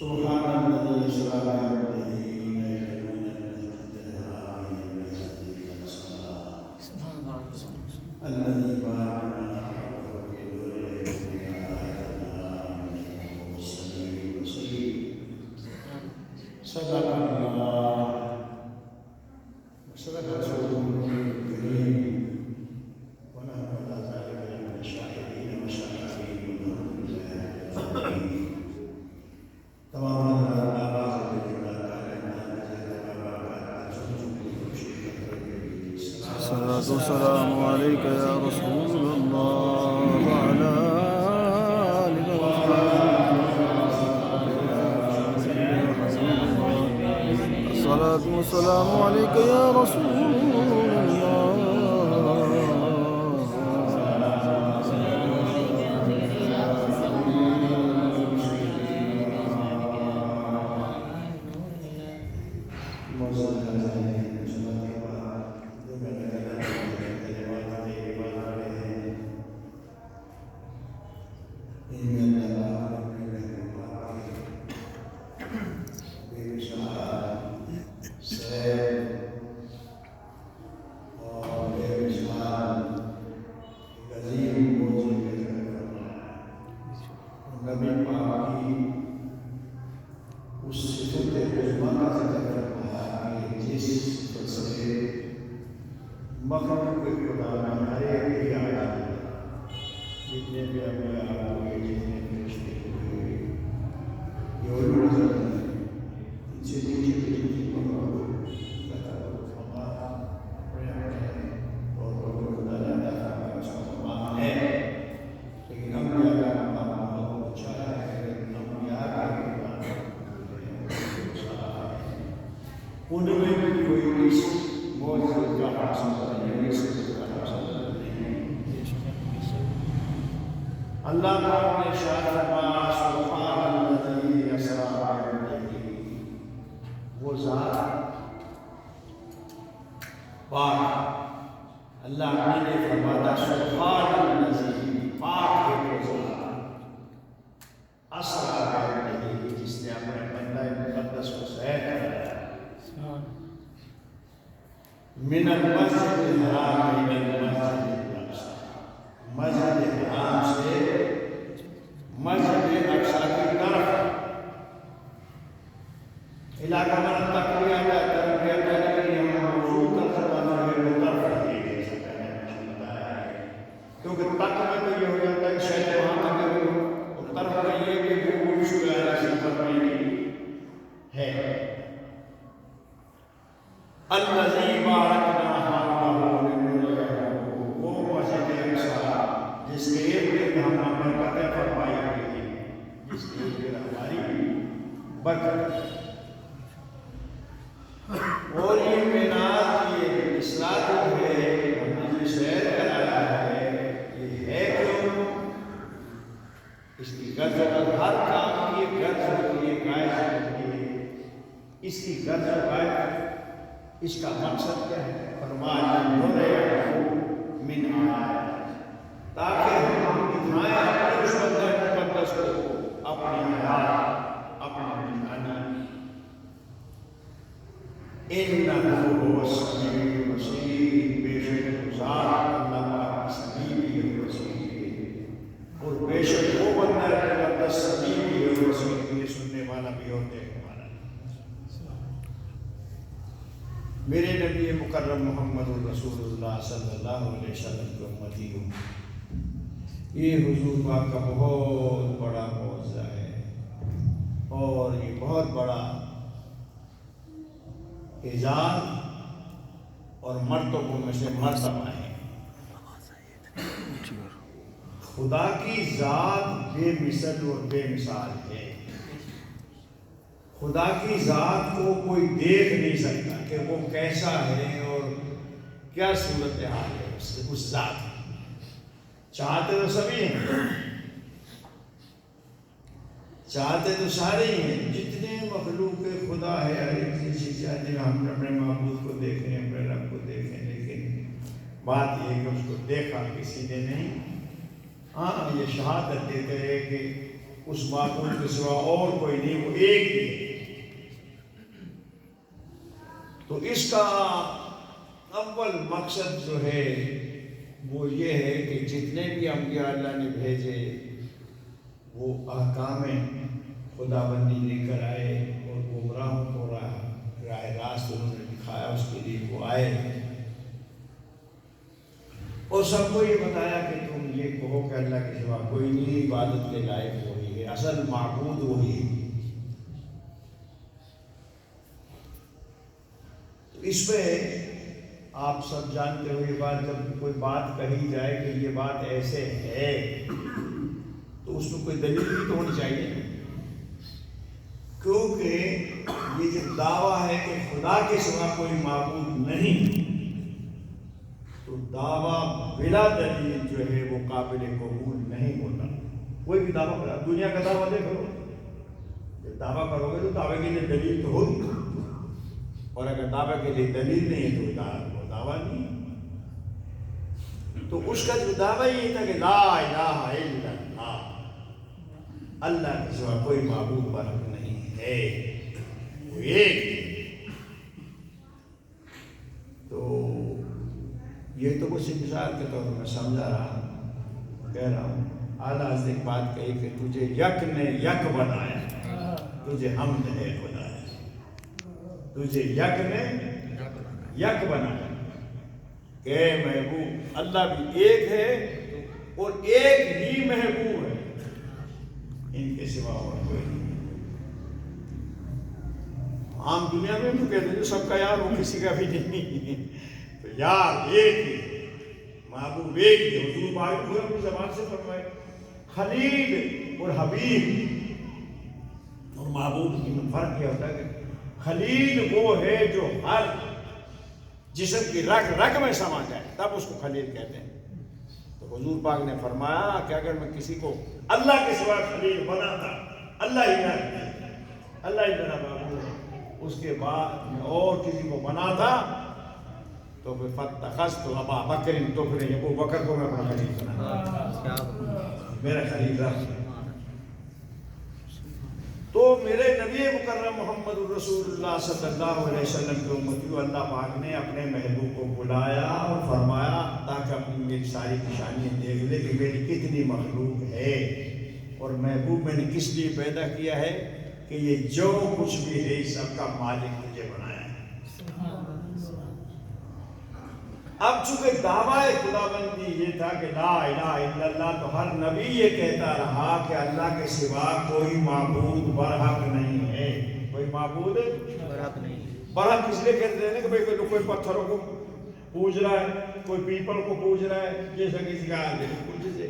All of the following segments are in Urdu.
سبحان الذي أسرى بعبده ليلا من المسجد الحرام إلى المسجد الأقصى الذي باركنا حوله بنوره آياتنا إنه سميع بصير. صدق الله وصدق رسوله الكريم ونحن على ذلك من الشاهدين والشاكرين والحمد لله رب العالمين. تمام الصلاة والسلام عليك يا رسول الله وعلى آلك وصحبه. الصلاة والسلام عليك يا رسول الله. اللہ پاک نے ارشاد فرمایا سبحان الذی اسری بعبدہ، وہ ذات پاک اللہ نے فرمایا سبحان الذی، پاک ہے وہ ذات اسری بعبدہ، جس نے اپنے بندہ مقدس کو سیر کرایا من المسجد الحرام الى المسجد الاقصى، مسجد حرام سے مسجد اقصی کی طرف علاقہ میں تقریبا طرف ہم موضوع کر سکتا ہے وہ طرف نہیں دے سکتا ہے کیونکہ تک میں تو یہ ہو جاتا ہے شاید وہاں تک اور طرف میں یہ کہ وہ شکر سفر میں ہے الذی بارکنا حوله وہ مسجد اقصی جس کے ارد ہم نے برکتیں فرمائی ہوئی ہیں، جس کے ارد ہماری برکت اور یہ مینار یہ اصلاح جو ہے ہم نے جو سیر کرایا ہے یہ ہے کیوں؟ اس کی غرض ہر کام کی غرض ہوتی ہے، غائب ہوتی ہے، اس کی غرض غائب اس کا مقصد کیا ہے؟ فرمایا من آیات، تاکہ ہم دکھائیں اپنے اس بندے مقدس کو اپنی آیات، اپنی نشانی۔ انہ هو السمیع البصیر، بے شک ذات اللہ پاک سمیع اور بصیر ہے، اور بے شک وہ بندہ مقدس سمیع اور بصیر ہے، سننے والا بھی اور دیکھنے والا بھی۔ میرے نبی مکرم محمد رسول اللہ صلی اللہ علیہ وسلم کی امتی ہوں، یہ حضور پاک کا بہت بڑا معجزہ ہے اور یہ بہت بڑا اعزاز اور مرتبوں میں سے مرتبہ ہے۔ خدا کی ذات بے مثل اور بے مثال ہے۔ خدا کی ذات کو کوئی دیکھ نہیں سکتا کہ وہ کیسا ہے اور کیا صورتحال ہے اس ذات۔ چاہتے تو سبھی ہیں، چاہتے تو سارے ہی ہیں، جتنے مخلوق خدا ہے ہر ایک چیز چاہتے ہیں ہم اپنے معبود کو دیکھیں، اپنے رب کو دیکھیں، لیکن بات یہ ہے کہ اس کو دیکھا کسی نے نہیں۔ ہاں یہ شہادت دیتے ہیں کہ اس معبود کے سوا اور کوئی نہیں، وہ ایک ہی ہے۔ تو اس کا اول مقصد جو ہے وہ یہ ہے کہ جتنے بھی انبیاء اللہ نے بھیجے وہ احکام خدا بندی لے کر آئے، اور گمراہوں کو راہ راست انہوں نے دکھایا، اس کے لیے وہ آئے اور سب کو یہ بتایا کہ تم یہ کہو کہ اللہ کے سوا کوئی نہیں، عبادت کے لائق وہی ہے، اصل معبود وہی ہے۔ تو اس پہ آپ سب جانتے ہو یہ بات، جب کوئی بات کہی جائے کہ یہ بات ایسے ہے تو اس میں کوئی دلیل بھی تو ہونی چاہیے، کیونکہ یہ جو دعویٰ ہے کہ خدا کے سوا کوئی معبود نہیں، تو دعویٰ بلا دلیل جو ہے وہ قابل قبول نہیں ہوتا۔ کوئی بھی دعویٰ کرا، دنیا کا دعویٰ دیکھو، جب دعویٰ کرو گے تو دعوے کے لیے دلیل تو ہوگی، اور اگر دعوے کے لیے دلیل نہیں ہے تو وہ دعویٰ نہیں۔ تو اس کا جو دعویٰ یہ تھا کہ لا الہ الا اللہ، اللہ کے سوا کوئی معبود برحق نہیں ہے، وہ ایک ہے۔ تو یہ تو کچھ مثال کے طور پر میں سمجھا رہا ہوں، کہہ رہا ہوں۔ اعلیٰ حضرت ایک بات کہی کہ تجھے یک نے یک بنایا، تجھے حمد ہے خدایا، تجھے یک نے یک بنایا کہ محبوب اللہ بھی ایک ہے اور ایک ہی محبوب ہے، ان کے سوا اور کوئی نہیں۔ عام دنیا میں تو کہتے ہیں سب کا یار ہو، کسی کا بھی نہیں، تو یار ایک ہی، محبوب ایک ہی۔ حضور پاک کو اپنی زبان سے فرمائے خلیل اور حبیب اور محبوب میں فرق کیا ہوتا ہے کہ خلیل وہ ہے جو ہر جسم کی رگ رگ میں سما جائے، تب اس کو خلیل کہتے ہیں۔ تو حضور پاک نے فرمایا کہ اگر میں کسی کو اللہ کے سوا خلیل بناتا، اللہ ہی میرا محبوب ہے، اس کے بعد میں اور کسی کو بناتا تو پھر فاتخذت ابا بکر، تو پھر ابو بکر کو میں اپنا خلیل بنا، میرا خلیل رہا۔ تو میرے نبی مکرم محمد الرسول اللہ صلی اللہ علیہ وسلم کے امتیوں، اللہ پاک نے اپنے محبوب کو بلایا اور فرمایا تاکہ اپنی میری ساری نشانیاں دیکھ لے کہ میری کتنی مخلوق ہے، اور محبوب میں نے کس لیے پیدا کیا ہے کہ یہ جو کچھ بھی ہے سب کا مالک مجھے بنایا ہے۔ اب چونکہ دعویٰ خدا بندی یہ تھا کہ لا الہ الا اللہ، تو ہر نبی یہ کہتا رہا کہ اللہ کے سوا کوئی معبود برحق نہیں ہے، کوئی معبود برحق نہیں۔ برحق اس لیے کہتے ہیں کہ بھئی کوئی پتھروں کو پوج رہا ہے، کوئی پیپل کو پوج رہا ہے، جیسا کسی کا بالکل جیسے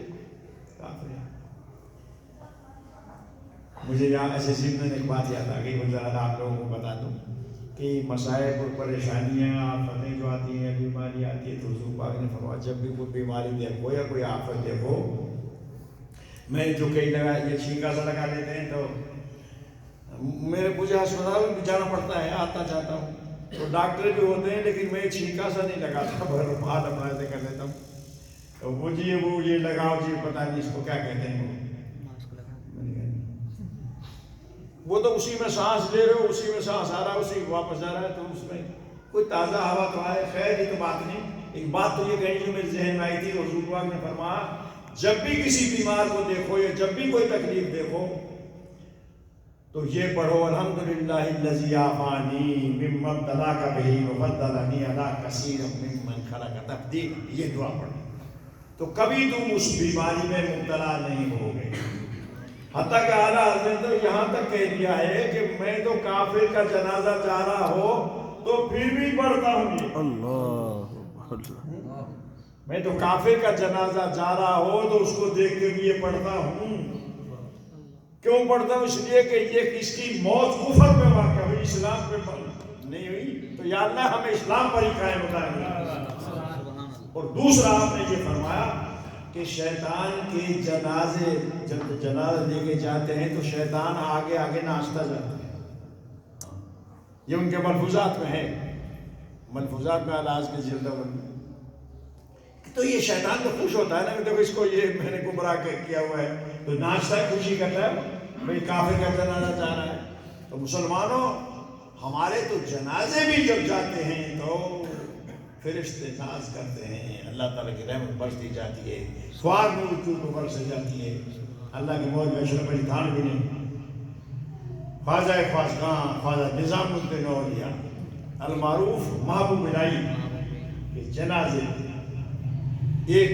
کافر ہے۔ مجھے یہاں ایسے ذہن میں ایک بات یاد آ گئی، مجھے آپ لوگوں کو بتا دوں کہ مسائل اور پریشانیاں آفتیں جو آتی ہیں، بیماری آتی ہے، تو حضور پاک نے فرمایا جب بھی کوئی بیماری دیکھو یا کوئی آفت دیکھو، میں جو کئی لگا یہ چھینکا سا لگا لیتے ہیں، تو مجھے ہسپتال میں جانا پڑتا ہے، آتا جاتا ہوں، تو ڈاکٹر بھی ہوتے ہیں لیکن میں چھینکا سا نہیں لگاتا، بھر اپنا ایسے کر لیتا ہوں، تو وہ یہ لگاؤ جی پتہ نہیں اس کو کیا کہتے ہیں، وہ تو اسی میں سانس لے رہے ہو، اسی میں سانس آ رہا ہے، اسی واپس جا رہا ہے، تو اس میں کوئی تازہ ہوا تو آئے۔ خیر یہ تو بات نہیں، ایک بات تو یہ کہی جو میرے ذہن میں آئی تھی، حضور پاک نے فرمایا جب بھی کسی بیمار کو دیکھو یا جب بھی کوئی تکلیف دیکھو تو یہ پڑھو الحمدللہ الذی عافانی مما ابتلاک بہ وفضلنی علی کثیر ممن خلق تفضیلا، یہ دعا پڑھو تو کبھی تم اس بیماری میں مبتلا نہیں ہوگے۔ حتیٰ کہ اعلیٰ حضرت نے یہاں تک کہہ دیا ہے کہ میں تو کافر کا جنازہ جا رہا ہو تو پھر بھی پڑھتا ہوں یہ، میں تو کافر کا جنازہ جا رہا ہو تو اس کو دیکھ کے بھی یہ پڑھتا ہوں۔ کیوں پڑھتا ہوں؟ اس لیے کہ یہ اس کی موت کفر میں واقع ہوئی، اسلام پہ نہیں ہوئی، تو یا اللہ ہمیں اسلام پر ہی قائم بتائیں۔ اور دوسرا آپ نے یہ فرمایا کہ شیطان کے جنازے جب جنازہ لے کے جاتے ہیں تو شیطان آگے آگے ناچتا جاتا ہے، یہ ان کے ملفوظات میں ہے، ملفوظات میں اعلیٰ کے جلد تو یہ شیطان تو خوش ہوتا ہے نا کہ دیکھو اس کو یہ میں نے گمراہ کیا ہوا ہے، تو ناچتا ہے، خوشی کرتا ہے بھئی کافر کا جنازہ جا رہا ہے۔ تو مسلمانوں ہمارے تو جنازے بھی جب جاتے ہیں تو فرشتے ناز کرتے ہیں، اللہ تعالیٰ کی رحمت برستی جاتی ہے، سوار نور کی اوپر برس جاتی ہے۔ اللہ کے مولوی اشرف علی تھانوی نے خواجہ خواجگاں خواجہ نظام الدین اولیاء المعروف محبوب الہی کے جنازے ایک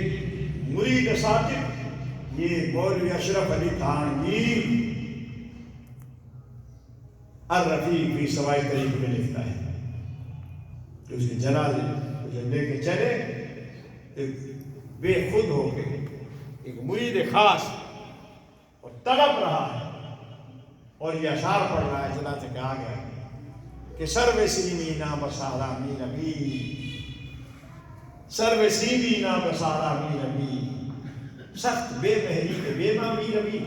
مرید صادق یہ مولوی اشرف علی تھانوی الرفیق فی سوائی طریق میں لکھتا ہے کہ اس کے جنازے جب لے کے چلے ایک بے خود ہو کے ایک مرید خاص اور تڑپ رہا ہے اور یہ اشعار پڑھ رہا ہے، جنازے کے آ گیا کہ سرو سیمی نا بسارا می نبی، سرو سیمی نا بسارا می نبی، سخت بے مہری کے بے ماں می نبی،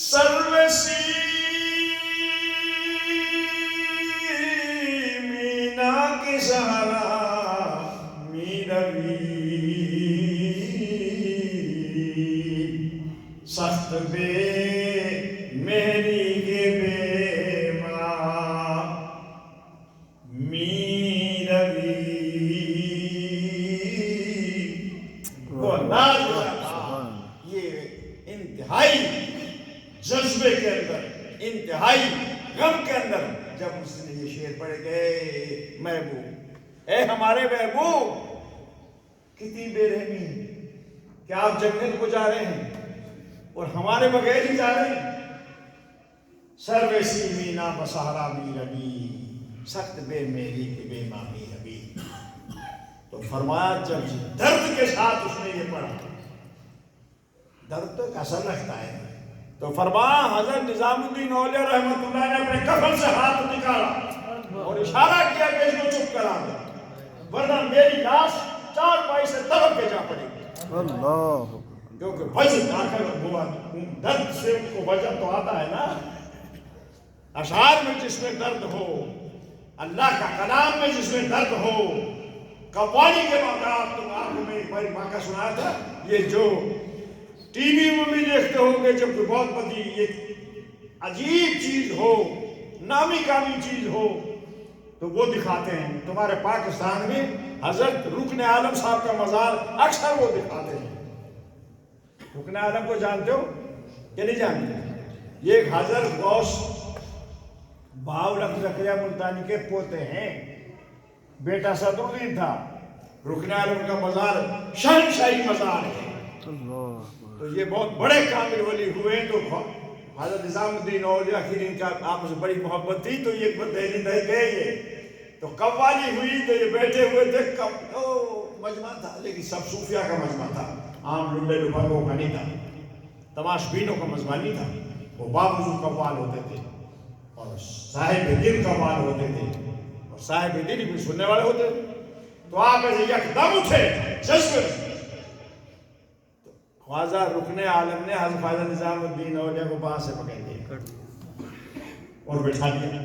سرو سیمی نا کے سہارا می نبی، سخت بے مہری کے بے ماں می نبی۔ وہ ناز رہا تھا یہ انتہائی جذبے کے اندر، انتہائی غم کے اندر، جب اس نے یہ شعر پڑھ گئے محبوب، اے ہمارے محبوب کتنی بے رحمی کہ آپ جنت کو جا رہے ہیں اور ہمارے بغیر ہی جا رہے ہیں، سرو سیمی نا بسارا می ربی، سخت بے میری کے بے ماں می ربی۔ تو فرمایا جب درد کے ساتھ اس نے یہ پڑھا، درد تو ایک اثر رکھتا ہے، تو فرمایا حضرت نظام الدین اولیاء رحمۃ اللہ نے اپنے کفن سے ہاتھ نکالا اور اشارہ کیا کہ اس کو چپ کرا دے، ورنہ میری لاش چار پائی سے تڑپ کے جا پڑے گی۔ اللہ، کیونکہ وجن آخر ہوا درد سے ان کو وجن تو آتا ہے نا، اشعار میں جس میں درد ہو، اللہ کا کلام میں جس میں درد ہو، قوالی کے واقعات تم آپ کو میں ایک واقعہ سنایا تھا، یہ جو ٹی وی میں بھی دیکھتے ہو گے جب کوئی بہت بڑی ایک عجیب چیز ہو، نامی کامی چیز ہو تو وہ دکھاتے ہیں۔ تمہارے پاکستان میں حضرت رکن عالم صاحب کا مزار اکثر وہ دکھاتے ہیں۔ رکن عالم کو جانتے ہو کہ نہیں جانتے؟ یہ ایک حضرت غوث بہاؤالحق زکریا ملتانی کے پوتے ہیں، بیٹا صدرالدین تھا، رکن عالم کا مزار شہنشاہی مزار ہے۔ تو یہ بہت بڑے کامل ولی ہوئے، تو حضرت نظام الدین اولیاء کی ان کا آپس میں بڑی محبت تھی، تو یہ دہلی نہیں گئے، یہ تو قوالی ہوئی تو یہ بیٹھے ہوئے تھے، مجمع تھا لیکن سب صوفیہ کا مجمع تھا، عام لنڈے لفنگوں کا نہیں تھا، تماش بینوں کا مجمع نہیں تھا، وہ باوجود قوال ہوتے تھے اور صاحب دل قوال ہوتے تھے اور صاحب دل بھی سننے والے ہوتے تھے۔ تو آپ ایسے یکدم اٹھے جذبے سے، خواجہ رکن عالم نے حضرت خواجہ نظام الدین اولیاء کو پاس سے پکڑ لیا اور بٹھا دیا،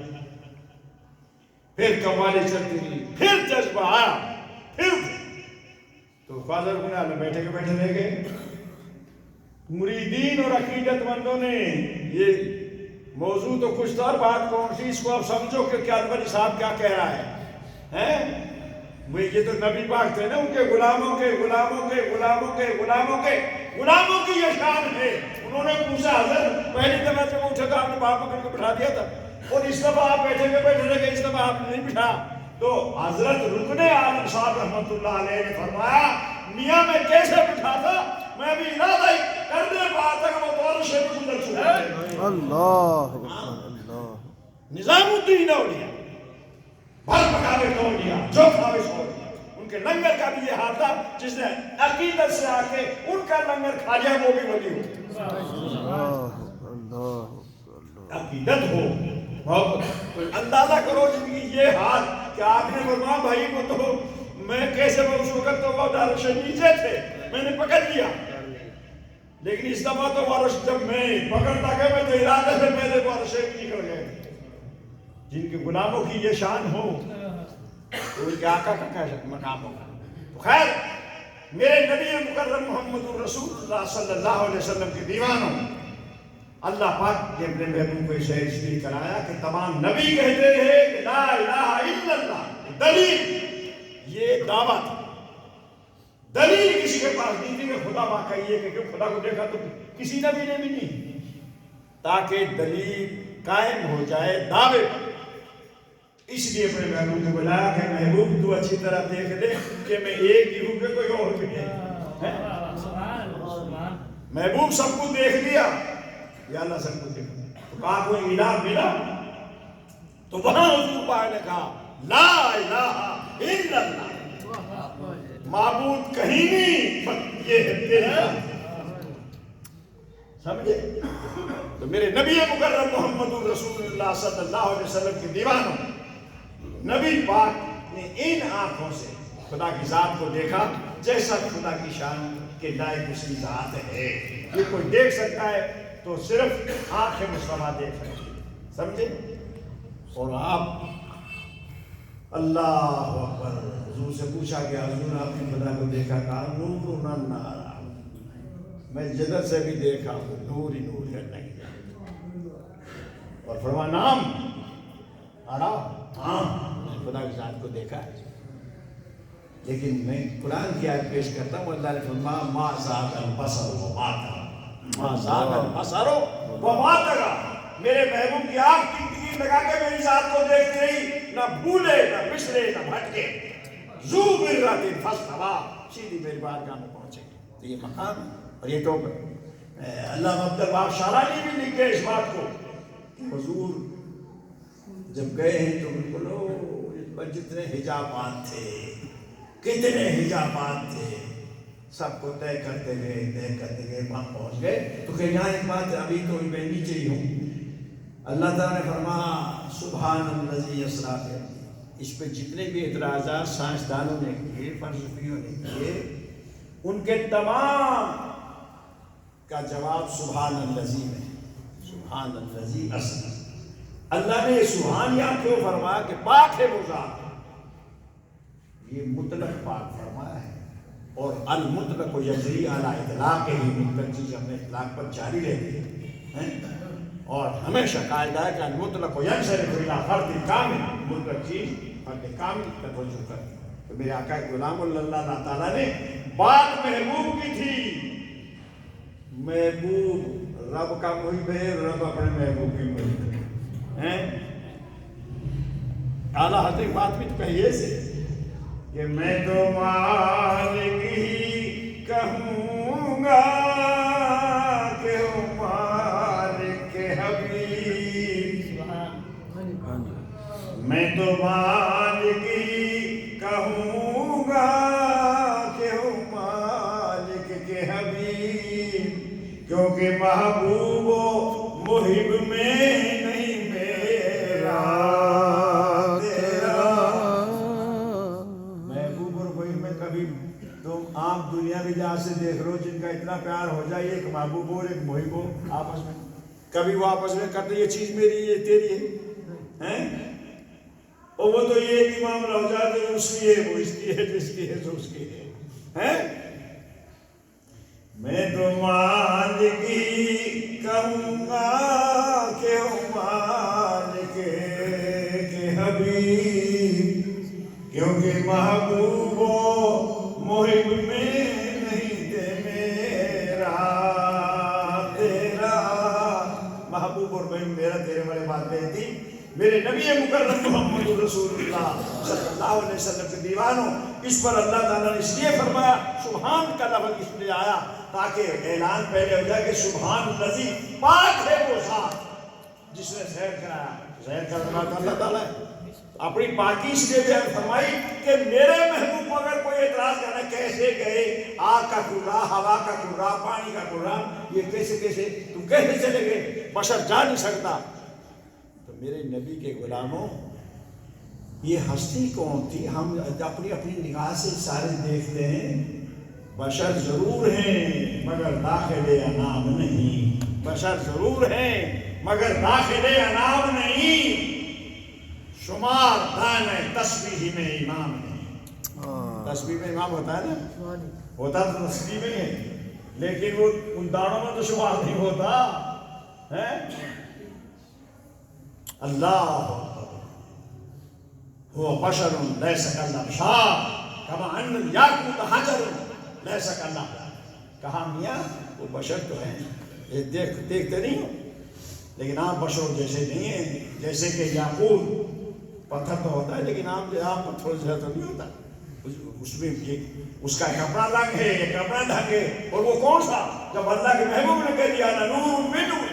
پھر قوالی چلتی رہی، پھر جذبہ آیا، پھر تو خواجہ رکن عالم بیٹھے کے بیٹھے رہ گئے۔ مریدین اور عقیدت مندوں نے یہ موضوع تو کچھ تھا، بات کون سی، اس کو آپ سمجھو کہ کیا انور صاحب کیا کہہ رہا ہے، یہ تو نبی پاک تھے نا، ان کے غلاموں کے غلاموں کے غلاموں کے غلاموں کے غلاموں کی یہ شان ہے۔ انہوں نے پوچھا حضرت پہلی دفعہ جب اٹھے تو آپ نے باپ پکڑ کے بٹھا دیا تھا اور اس دفعہ آپ بیٹھے کے بیٹھے رہ گئے، اس دفعہ آپ نے نہیں بٹھا۔ تو حضرت رکن عالم صاحب رحمۃ اللہ علیہ نے فرمایا میاں میں کیسے بٹھا تھا، میں بھی ارادہ ہی کرنے پا تھا کہ وہ دور سے بھی گزر چکے ہیں۔ اللہ، نظام الدین اولیاء بھر پکاوے توڑ دیا، جو کھاوے چھوڑ دیا۔ ان کے لنگر کا بھی یہ حال تھا، جس نے عقیدت سے آ کے ان کا لنگر کھا لیا وہ بھی ولی ہو۔ عقیدت ہو، محبت، اندازہ کرو جن کی یہ حال کہ آپ نے فرمایا بھائی کو تو میں کیسے اس وقت تو وہ عرش نیچے تھے، میں نے پکڑ لیا، لیکن اس دفعہ تو عرش جب میں پکڑتا گیا میں تو ارادے سے میرے وہ عرش نکل گئے۔ جن کے غلاموں کی یہ شان ہو تو ان کے آقا کا کیا مقام ہوگا؟ تو خیر میرے نبی مکرم محمد الرسول اللہ صلی اللہ علیہ وسلم کے دیوانوں، اللہ پاک نے اپنے محبوب کو شعر اس لیے کرایا کہ تمام نبی کہتے رہے کہ لا الہ الا اللہ، دلیل یہ دعویٰ تھا، دلیل کسی کے پاس نہیں تھی کہ خدا واقعی ہے کہ خدا کو دیکھا تو کسی نبی نے بھی نہیں، تاکہ دلیل قائم ہو جائے دعوے پر۔ اس لیے اپنے محبوب کو بلایا کہ محبوب تو اچھی طرح دیکھ لے کہ میں ایک ہی ہوں کہ کوئی اور بھی ہے۔ محبوب سب کو دیکھ لیا، یا اللہ سب کو دیکھا، تو کہا کوئی الہ ملا؟ تو وہاں حضور پاک نے کہا لا الہ الا اللہ، معبود کہیں نہیں، یہ ہے تیری ذات۔ سمجھے؟ تو میرے نبی مکرم محمد الرسول اللہ صلی اللہ علیہ وسلم کے دیوانوں، نبی پاک نے ان آنکھوں سے خدا کی ذات کو دیکھا جیسا خدا کی شان کے لائق اس کی ذات ہے۔ یہ کوئی دیکھ سکتا ہے تو صرف آنکھ مصطفیٰ دیکھ سکتے، سمجھے؟ اور آپ اللہ اکبر، حضور سے پوچھا گیا حضور آپ نے خدا کو دیکھا؟ کہا نور نار، میں جدر سے بھی دیکھا ہوں، نور ہی نور ہے نہیں۔ اور فرما نام ہاں میں خدا کی ذات کو دیکھا ہے، لیکن میں قرآن کی آیت پیش کرتا ہوں، اللہ نے فرمایا ما زاغ البصر وما طغى، ما زاغ البصر وما طغى، میرے محبوب کی آنکھ ٹکٹکی لگا کے میری ذات کو دیکھتی رہی، نہ بھولے نہ بسرے نہ بھٹکے، ذو مرۃ فاستویٰ، سیدھی میری بارگاہ میں پہنچے۔ تو یہ مقام، اور یہ تو اللہ عبد الوہاب شعرانی بھی لکھ گئے اس بات کو کہ حضور جب گئے ہیں تو بالکل اس پر جتنے حجابات تھے، کتنے حجابات تھے، سب کو طے کرتے گئے وہاں پہنچ گئے۔ تو کہ یہاں ایک بات ابھی تو میں نیچے ہی ہوں، اللہ تعالیٰ نے فرمایا سبحان الذی اسریٰ بعبدہ، اس پہ جتنے بھی اعتراضات سائنسدانوں نے کیے، فلسفیوں نے کیے، ان کے تمام کا جواب سبحان الذی میں، سبحان الذی اسریٰ۔ اللہ نے سبحان یہاں کیوں فرمایا کہ پاک ہے وہ ذات، یہ مطلق پاک فرمایا ہے، اور المطلق یجری علی اطلاق ہی، مطلق چیز اپنے اطلاق پر جاری رہتی ہے، اور ہمیشہ قاعدہ ہے کہ المطلق ینصرف الی فرد کامل، مطلق چیز فرد کامل تک رجوع کرتی ہے۔ تو میرے آقا غلام اللہ تعالیٰ نے بات محبوب کی تھی، محبوب رب کا محب ہے، رب اپنے محبوب کی محب ہے۔ اعلیٰ حضرت بات بھی تو کہیے سے کہ میں تو مالک ہی کہوں گا کہ ہوں مالک کے حبیب، میں تو مالک ہی کہوں گا کہ ہوں مالک کے حبیب، کیونکہ محبوب و محب میں نہیں میرا تیرا۔ محبوب اور محب میں کبھی تم عام دنیا میں جہاں سے دیکھ لو جن کا اتنا پیار ہو جائے، ایک محبوب ہو اور ایک محب ہو آپس میں، کبھی وہ آپس میں کرتے یہ چیز میری یہ تیری ہے، اور وہ تو یہ ایک ہی معاملہ ہو جاتا ہے، اس کی ہے وہ اس کی ہے، جس کی ہے تو اس کی ہے۔ میں تو مالک ہی کہوں گا کہ ہوں مالک کے حبیب، کیونکہ محبوب و محب میں نہیں تھے میرا تیرا، محبوب اور محب میرا تیرے والے بات نہیں تھی۔ میرے نبی مکرم محمد رسول اللہ صلی اللہ علیہ وسلم کے دیوانوں، اس پر اللہ تعالیٰ نے اس لیے فرمایا، سبحان کا لفظ اس لیے آیا تاکہ اعلان پہلے ہو جائے کہ سبحان الذی، پاک ہے وہ ذات جس نے سیر کرایا۔ سیر کرنا تو اللہ تعالیٰ ہے، اپنی پاکی اس لیے بیان فرمائی کہ میرے محبوب کو اگر کوئی اعتراض کرنا کیسے گئے، آگ کا کرا، ہوا کا کرا، پانی کا کرا، یہ کیسے تم کیسے چلے گئے، بشر جا نہیں سکتا۔ تو میرے نبی کے غلاموں، یہ ہستی کون تھی؟ ہم اپنی نگاہ سے سارے دیکھتے ہیں، بشر ضرور ہیں مگر داخل انام نہیں، بشر ضرور ہیں مگر داخل انام نہیں۔ شمار دانے تسبیح میں امام ہے. تسبیح میں امام ہوتا ہے نا, ہوتا تو تسبیح میں ہے, لیکن وہ ان دانوں میں تو شمار نہیں ہوتا ہے. اللہ هو بشر ليس كالابشار كما ان الياقوت حجر ليس كالابشار. کہا میاں وہ بشر تو ہیں, یہ دیکھتے نہیں ہو, لیکن آپ بشر جیسے نہیں ہیں. جیسے کہ یاقوت پتھر تو ہوتا ہے, لیکن آپ پتھروں سے تو نہیں ہوتا. اس میں اس کا کپڑا رنگ ہے, یہ کپڑا ڈھنگ ہے. اور وہ کون سا, جب اللہ کے محبوب نے کہہ دیا نا نور من نور,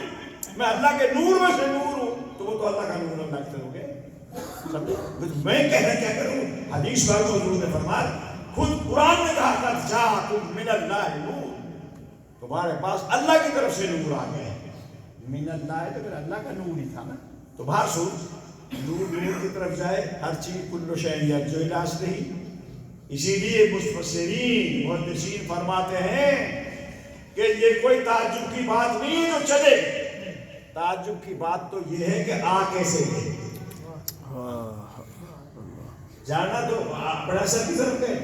میں اللہ کے نور میں سے نور ہوں, تو وہ تو اللہ کا نور اللہ کی طرح. میں کہنا کیا کروں. حدیث پر حضور نے فرمایا, خود قرآن نے کہا قد جاءکم من اللہ نور, تمہارے پاس اللہ کی طرف سے نور آ گیا ہے. من اللہ تو پھر اللہ کا نور ہی تھا نا. تو باہر سو نور کی طرف جائے, ہر چیز کل شیء یرجع الی اصلہ. اسی لیے مفسرین محدثین فرماتے ہیں کہ یہ کوئی تعجب کی بات نہیں ہے جو چلے. تعجب کی بات تو یہ ہے کہ آ کیسے گئے. جانا تو بڑا سر کی طرف گئے.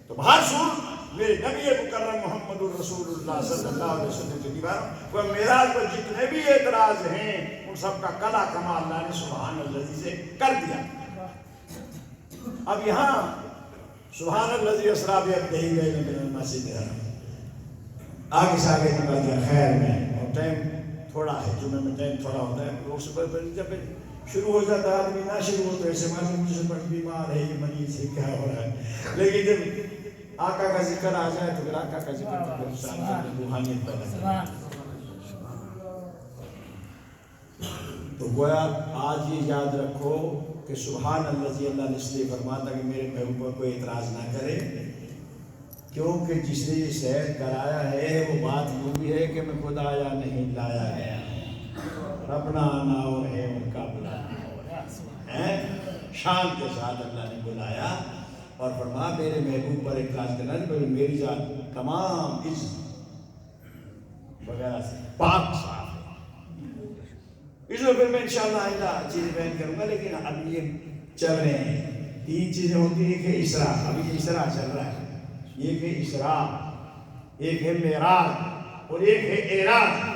تو باہر سن, میرے نبی مکرم محمد الرسول اللہ صلی اللہ علیہ وسلم کی دیوار وہ معراج پر جتنے بھی اعتراض ہیں ان سب کا کلا کمال اللہ نے سبحان الذی سے کر دیا. اب یہاں سبحان الذی اسریٰ بعبدہ لیلا من المسجد الحرام, آگے سے آگے نکل گیا خیر میں. اور ٹائم تھوڑا ہے, جمعے میں ٹائم تھوڑا ہوتا ہے. لوگ صبح جب شروع ہو جاتا ہے, آدمی نہ شروع ہو تو ایسے معلوم مجھے بڑی بیمار ہے, یہ مریض ہے, کیا ہو رہا ہے. لیکن جب آقا کا ذکر آ جائے تو پھر آقا کا ذکر تو پھر انسان کی روحانیت پیدا ہے. تو گویا آج یہ یاد رکھو کہ سبحان الذی, اللہ نے اس لیے فرماتا کہ میرے محبوب پر کوئی اعتراض نہ کرے, کیونکہ جس نے یہ سیر کرایا ہے وہ بات یوں بھی ہے کہ میں خود آیا نہیں لایا گیا. ربنا آنا ہو ہے ان کا بلانا ہو ہے. شان کے ساتھ اللہ نے بلایا اور فرما میرے محبوب پر اعتراض کرنا نہیں, بلکہ میری ذات تمام اس وغیرہ سے پاک صاف ہے. اس میں پھر میں انشاءاللہ آئندہ چیزیں بیان کروں گا. لیکن اب یہ چل رہے ہیں 3 چیزیں ہوتی ہیں. ایک ہے اسراء, ابھی یہ اسراء چل رہا ہے. ایک ہے اسراء, ایک ہے معراج, اور ایک ہے اعراج.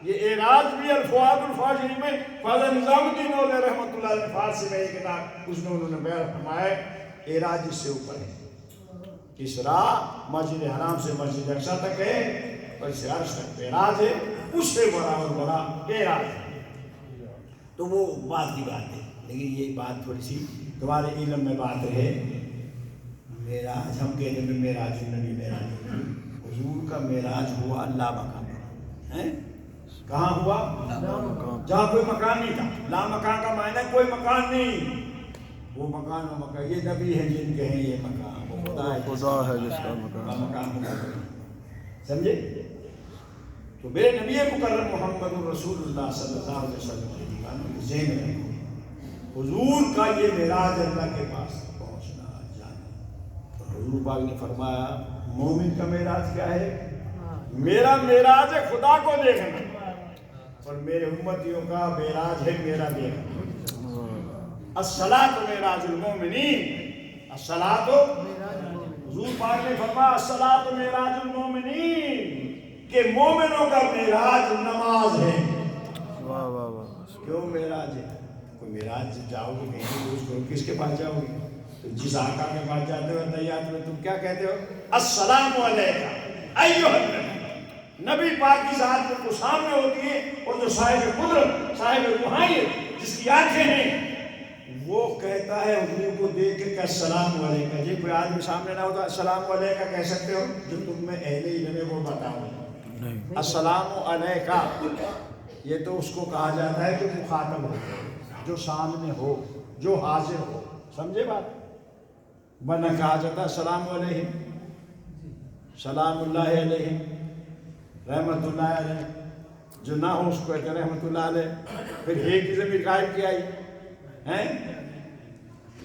یہ اعراج بھی الفؤاد الفاجری میں خواجہ نظام الدین اولیاء رحمۃ اللہ علیہ فارسی میں ایک کتاب اس میں انہوں نے بیان فرمایا اعراج اس سے اوپر ہے. اسراء مسجد حرام سے مسجد اقصیٰ تک ہے, اور اس سے عرش تک اعراج ہے, اس سے بڑا اور بڑا اعراج ہے. تو وہ بات کی بات ہے. لیکن یہ بات تھوڑی سی تمہارے علم میں بات ہے. معراج ہم کہتے ہیں معراج النبی, معراج حضور کا معراج ہوا اللہ مقام ہے. کہاں ہوا؟ جہاں کوئی مکان نہیں تھا. لا مکان کا معنی کوئی مکان نہیں. وہ مکان و مکان, یہ نبی ہیں جن کے ہیں یہ مکان, وہ خدا ہے جس کا مکان ہوگا. سمجھے؟ تو میرے نبی مکرم محمد الرسول اللہ صلی اللہ علیہ وسلم ذہن میں رکھو, حضور کا یہ معراج اللہ کے پاس پہنچنا جانا. اور حضور پاک نے فرمایا مومن کا معراج کیا ہے؟ میرا معراج ہے خدا کو دیکھنا, اور میرے امتیوں کا معراج ہے میرا دیکھنا. الصلاۃ معراج المومنین, الصلاۃ, حضور پاک نے فرمایا الصلاۃ معراج المومنین, کہ مومنوں کا معراج نماز ہے. واہ واہ واہ. کیوں معراج ہے؟ کوئی معراج جاؤ گے کہیں روز کرو, کس کے پاس جاؤ گے؟ تو جس آقا کے پاس جاتے ہو تحیات میں تم کیا کہتے ہو؟ السلام علیکہ ایھا النبی. نبی پاک کی ذات کو سامنے ہوتی ہے, اور جو صاحب قدرت, صاحب روحانیت, جس کی آنکھیں ہیں, وہ کہتا ہے حضور کو دیکھ کے کہ السلام علیکہ. جی کوئی آدمی سامنے نہ ہوتا السلام علیکہ کہہ سکتے ہو؟ جو تم میں اہل علم ہے وہ بتاؤ. السلام علیکہ یہ تو اس کو کہا جاتا ہے جو مخاطب ہو, جو سامنے ہو, جو حاضر ہو. سمجھے بات؟ ورنہ کہا جاتا ہے السلام علیہم, سلام اللہ علیہم, رحمت اللہ علیہ. جو نہ ہو اس کو کہتے ہیں رحمت اللہ علیہ. پھر ایک کی ضمیر قائم کیا ہے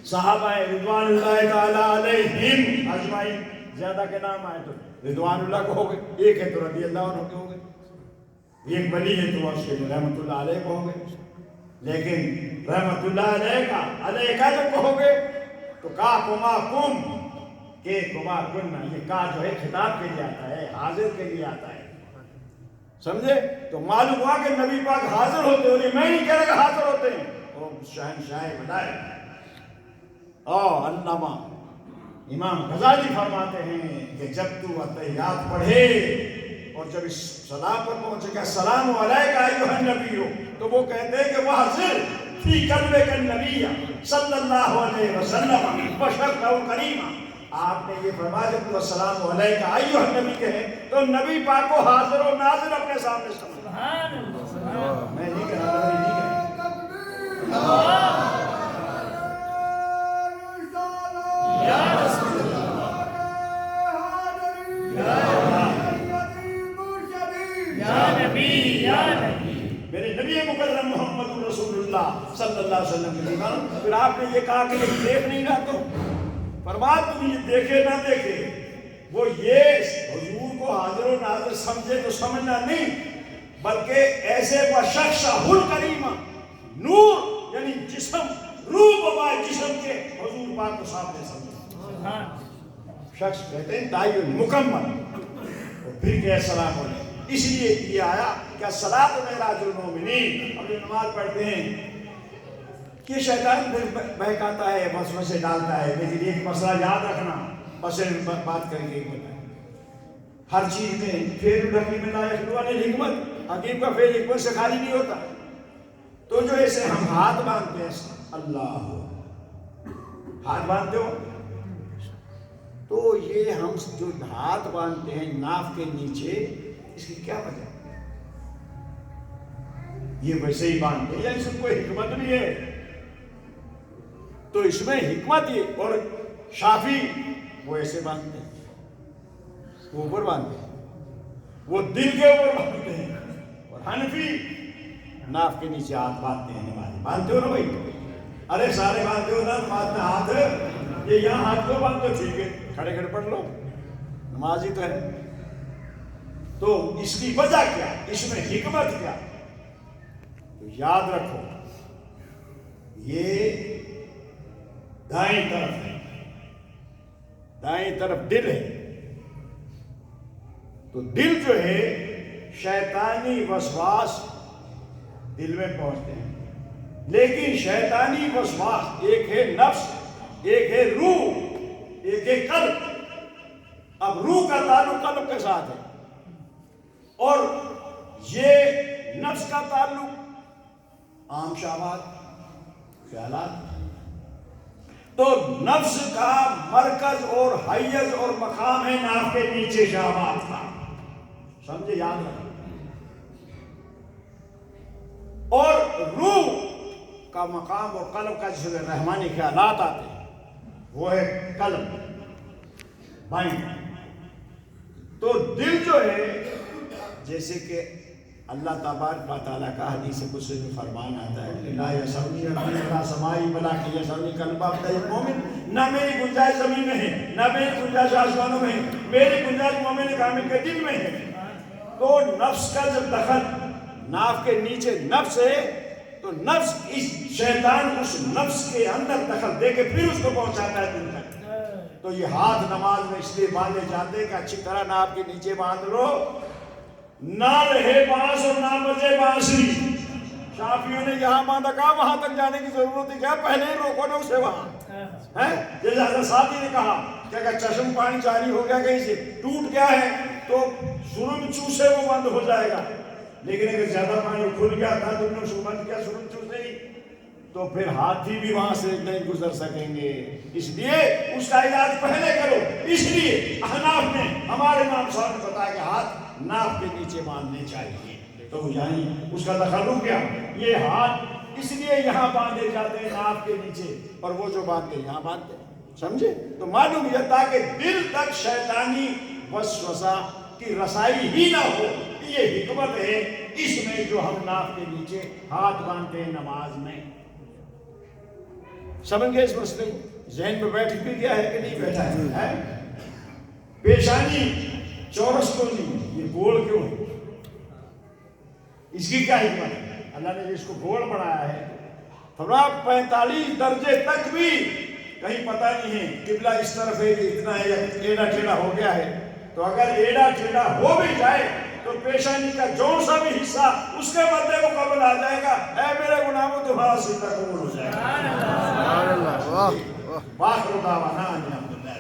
صحابہ رضوان اللہ تعالی علیہم اجمعین. زیادہ کے نام آئے تو رضوان اللہ کو ہو گئے, ایک ہے تو رضی اللہ عنہ کے ہو گئے, ایک ولی ہے تو اس کے رحمت اللہ علیہ کو ہو گئے. لیکن رحمت اللہ علیہ کا جب کہو گے تو کا کما کم کہ کما کن، یہ کا جو ہے خطاب کے لیے آتا ہے، حاضر کے لیے آتا ہے، سمجھے؟ تو معلوم ہوا کہ نبی پاک حاضر ہوتے ہیں، میں نہیں کہہ رہا کہ حاضر ہوتے ہیں، وہ شہنشاہ بتائے۔ علامہ امام غزالی فرماتے ہیں کہ جب تو اتحیات پڑھے اور جب اس سلام پر پہنچے گا السلام علیکہ ایھا النبی، تو وہ کہتے ہیں کہ وحضر فی قلبک النبی صلی اللہ علیہ وسلم بشرہ کریمہ۔ آپ نے یہ فرمایا جب تو السلام علیکہ ایھا النبی کہے تو نبی پاک کو حاضر و ناظر اپنے سامنے سمجھ۔ میں نہیں کہہ رہا، نہیں کہہ رہا۔ میرے نبی مکرم محمد رسول اللہ صلی اللہ علیہ وسلم کے دیوان، پھر آپ نے یہ کہا کہ یہ دیکھ نہیں رہا، تو فرمایا تم یہ دیکھے نہ دیکھے، وہ یہ حضور کو حاضر و ناظر سمجھے تو سمجھنا نہیں، بلکہ ایسے بشخص الکریمہ، نور یعنی جسم، روح بمائے جسم کے حضور پاک کو سامنے سمجھے۔ شخص کہتے ہیں تعین مکمل، اور پھر کہ السلام علیکم، اس لیے یہ آیا کہ الصلاۃ معراج المومنین۔ اب جو نماز پڑھتے ہیں کہ شیطان بہکاتا ہے، وسوسے ڈالتا ہے، لیکن ایک مسئلہ یاد رکھنا، بس بات کریں گے، ہر چیز میں فعل الحکیم لا یخلو عن الحکمت، حکیم کا فعل حکمت سے خالی نہیں ہوتا۔ تو جو ایسے ہم ہاتھ باندھتے ہیں، اللہ ہاتھ باندھتے ہو، تو یہ ہم جو ہاتھ باندھتے ہیں ناف کے نیچے، اس کی کیا وجہ؟ یہ ویسے ہی باندھتے ہیں یا اس میں کوئی حکمت نہیں ہے؟ تو اس میں حکمت یہ، اور شافی وہ ایسے باندھتے ہیں، وہ اوپر باندھتے ہیں، وہ دل کے اوپر باندھتے ہیں، اور حنفی ناف کے نیچے ہاتھ باندھتے ہیں۔ نماز باندھتے ہو نا بھائی؟ ارے سارے باندھتے ہو نا نماز میں ہاتھ، یہ یہاں ہاتھ کو باندھتے ہو، ٹھیک ہے کھڑے کھڑے پڑھ لو، نماز ہی تو ہے۔ تو اس کی وجہ کیا، اس میں حکمت کیا؟ تو یاد رکھو، یہ دائیں طرف ہے، دائیں طرف دل ہے، تو دل جو ہے شیطانی وسواس دل میں پہنچتے ہیں، لیکن شیطانی وسواس ایک ہے نفس، ایک ہے روح، ایک ہے قلب۔ اب روح کا تعلق قلب کے ساتھ ہے، اور یہ نفس کا تعلق عام شہوات، خیالات۔ تو نفس کا مرکز اور حیز اور مقام ہے ناف کے نیچے شہوات کا، سمجھے؟ یاد رکھیں۔ اور روح کا مقام اور قلب کا جس میں رحمانی خیالات آتے ہیں وہ ہے قلب، مائنڈ۔ تو دل جو ہے، جیسے کہ اللہ تبارک و تعالیٰ کا حدیث قدسی میں فرمان آتا ہے، لا یسعنی ربی علی سمائی ولکن یسعنی قلب عبد المؤمن، نہ میری گنجائش زمین میں ہے، نہ میری گنجائش آسمانوں میں ہے، میری گنجائش مومن کامل کے دل میں ہے۔ تو نفس کا جب دخل ناف کے نیچے نفس ہے، تو نفس اس شیطان اس نفس کے اندر دخل دے کے پھر اس کو پہنچاتا ہے دل تک۔ تو یہ ہاتھ نماز میں اس لیے باندھے جاتے ہیں کہ اچھی طرح ناف کے نیچے باندھ لو، نہ رہے بانس اور نہ بجے بانسری۔ شافیوں نے یہاں باندھا، کہا وہاں تک جانے کی ضرورت ہے کیا، پہلے ہی روکو نا اسے وہاں۔ جیسے حضرت صاحب جی نے کہا کہ اگر چشم پانی جاری ہو گیا کہیں سے، ٹوٹ گیا ہے تو سرن چوسے وہ بند ہو جائے گا، لیکن اگر زیادہ پانی کھل گیا تھا تم نے بند کیا سرن چوسے ہی، تو پھر ہاتھی بھی وہاں سے نہیں گزر سکیں گے، اس لیے اس کا علاج پہلے کرو۔ اس لیے احناف نے، ہمارے امام صاحب نے بتایا کہ ہاتھ ناف کے نیچے باندھنے چاہیے، تو یعنی اس کا دخل رک گیا۔ یہ ہاتھ اس لیے یہاں باندھے جاتے ہیں ناف کے نیچے، اور وہ جو باندھتے ہیں یہاں باندھتے ہیں، سمجھے؟ تو معلوم یہ تاکہ دل تک شیطانی وسوسہ کی رسائی ہی نہ ہو، یہ حکمت ہے اس میں جو ہم ناف کے نیچے ہاتھ باندھتے ہیں نماز میں۔ سمجھ گئے اس مسئلے کو؟ ذہن میں بیٹھ بھی گیا ہے کہ نہیں بیٹھا ہے؟ پیشانی چورس کیوں نہیں، یہ گول کیوں ہے؟ اس کی کیا حکمت ہے؟ اللہ نے جس کو گول بنایا ہے، فرمایا 45 درجے تک بھی کہیں پتہ نہیں ہے قبلہ اس طرف ہے کہ اتنا ہے یا ایڑا ٹیڑھا ہو گیا ہے. تو اگر ایڑا ٹیڑھا ہو بھی جائے تو پیشانی کا جون سا بھی حصہ اس کے بدلے کو قبول آ جائے گا. اے میرے گناہوں تمہارا سجدہ قبول ہو جائے گا. سبحان اللہ. واہ واہ. باخر دعوانا ان الحمد للہ.